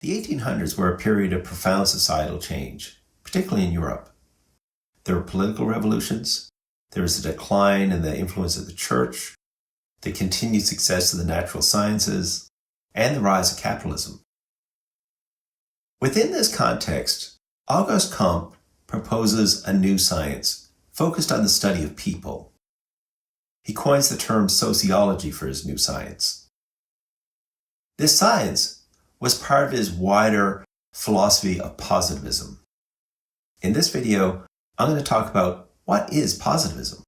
The 1800s were a period of profound societal change, particularly in Europe. There were political revolutions, there was a decline in the influence of the church, the continued success of the natural sciences, and the rise of capitalism. Within this context, Auguste Comte proposes a new science focused on the study of people. He coins the term sociology for his new science. This science was part of his wider philosophy of positivism. In this video, I'm going to talk about what is positivism.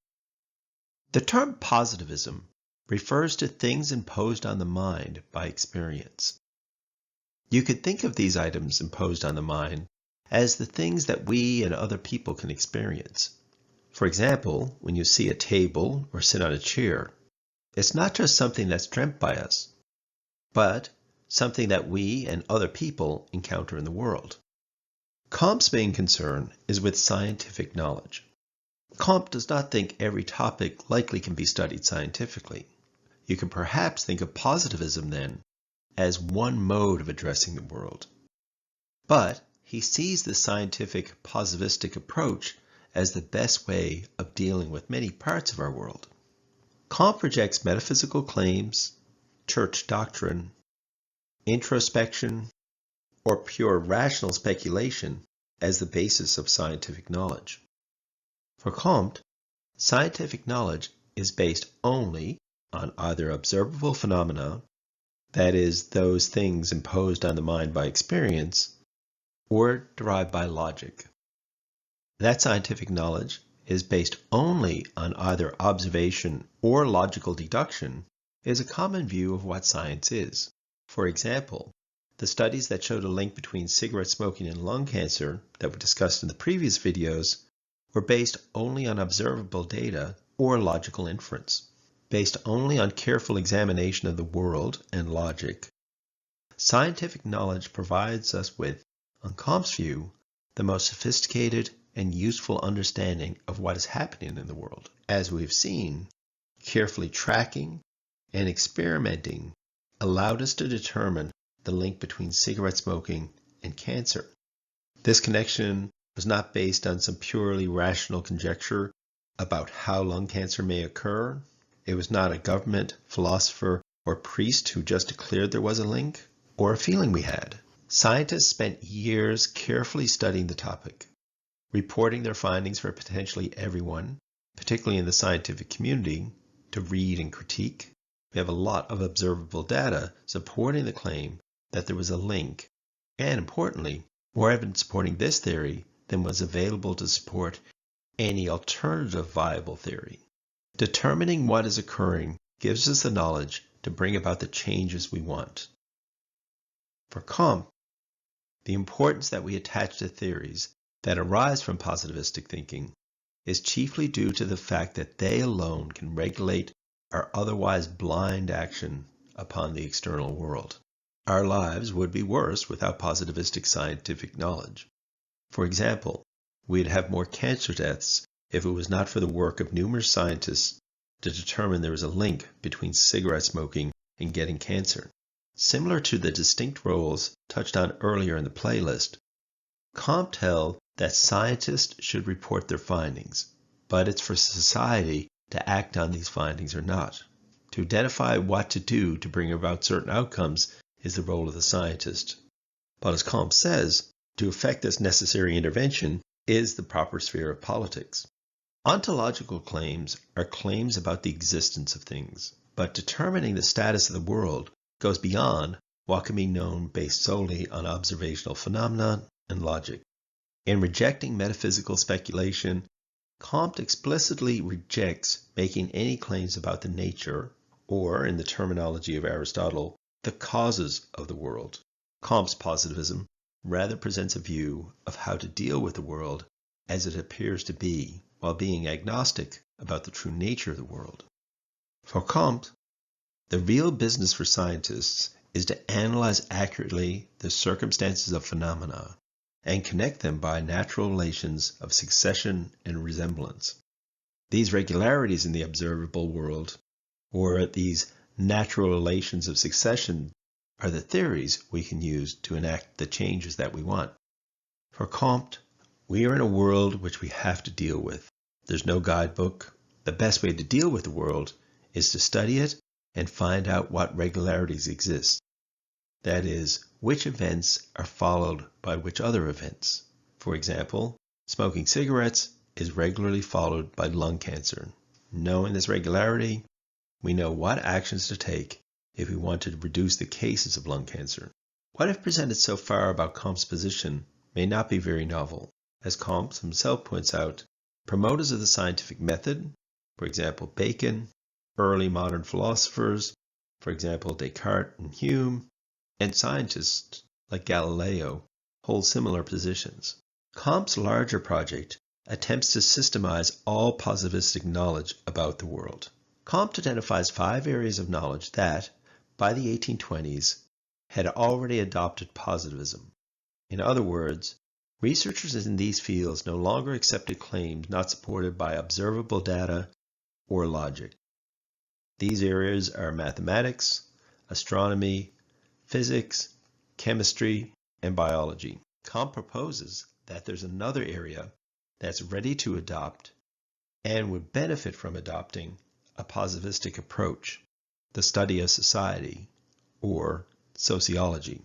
The term positivism refers to things imposed on the mind by experience. You could think of these items imposed on the mind as the things that we and other people can experience. For example, when you see a table or sit on a chair, it's not just something that's dreamt by us, but something that we and other people encounter in the world. Comte's main concern is with scientific knowledge. Comte does not think every topic likely can be studied scientifically. You can perhaps think of positivism then as one mode of addressing the world. But he sees the scientific positivistic approach as the best way of dealing with many parts of our world. Comte rejects metaphysical claims, church doctrine, introspection, or pure rational speculation as the basis of scientific knowledge. For Comte, scientific knowledge is based only on either observable phenomena, that is, those things imposed on the mind by experience, or derived by logic. That scientific knowledge is based only on either observation or logical deduction is a common view of what science is. For example, the studies that showed a link between cigarette smoking and lung cancer that were discussed in the previous videos were based only on observable data or logical inference. Based only on careful examination of the world and logic, scientific knowledge provides us with, on Comte's view, the most sophisticated and useful understanding of what is happening in the world. As we've seen, carefully tracking and experimenting allowed us to determine the link between cigarette smoking and cancer. This connection was not based on some purely rational conjecture about how lung cancer may occur. It was not a government, philosopher, or priest who just declared there was a link, or a feeling we had. Scientists spent years carefully studying the topic, reporting their findings for potentially everyone, particularly in the scientific community, to read and critique. We have a lot of observable data supporting the claim that there was a link, and importantly, more evidence supporting this theory than was available to support any alternative viable theory. Determining what is occurring gives us the knowledge to bring about the changes we want. For Comte, the importance that we attach to theories that arise from positivistic thinking is chiefly due to the fact that they alone can regulate our otherwise blind action upon the external world. Our lives would be worse without positivistic scientific knowledge. For example, we'd have more cancer deaths if it was not for the work of numerous scientists to determine there was a link between cigarette smoking and getting cancer. Similar to the distinct roles touched on earlier in the playlist, Comte held that scientists should report their findings, but it's for society to act on these findings or not. To identify what to do to bring about certain outcomes is the role of the scientist. But as Comte says, to effect this necessary intervention is the proper sphere of politics. Ontological claims are claims about the existence of things, but determining the status of the world goes beyond what can be known based solely on observational phenomena and logic. In rejecting metaphysical speculation, Comte explicitly rejects making any claims about the nature, or in the terminology of Aristotle, the causes of the world. Comte's positivism rather presents a view of how to deal with the world as it appears to be, while being agnostic about the true nature of the world. For Comte, the real business for scientists is to analyze accurately the circumstances of phenomena and connect them by natural relations of succession and resemblance. These regularities in the observable world, or these natural relations of succession, are the theories we can use to enact the changes that we want. For Comte, we are in a world which we have to deal with. There's no guidebook. The best way to deal with the world is to study it and find out what regularities exist. That is, which events are followed by which other events. For example, smoking cigarettes is regularly followed by lung cancer. Knowing this regularity, we know what actions to take if we want to reduce the cases of lung cancer. What I've presented so far about Comte's position may not be very novel. As Comte himself points out, promoters of the scientific method, for example Bacon, early modern philosophers, for example Descartes and Hume, and scientists like Galileo hold similar positions. Comte's larger project attempts to systemize all positivistic knowledge about the world. Comte identifies 5 areas of knowledge that, by the 1820s, had already adopted positivism. In other words, researchers in these fields no longer accepted claims not supported by observable data or logic. These areas are mathematics, astronomy, physics, chemistry, and biology. Comte proposes that there's another area that's ready to adopt and would benefit from adopting a positivistic approach, the study of society, or sociology.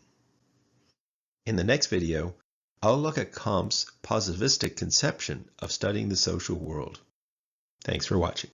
In the next video, I'll look at Comte's positivistic conception of studying the social world. Thanks for watching.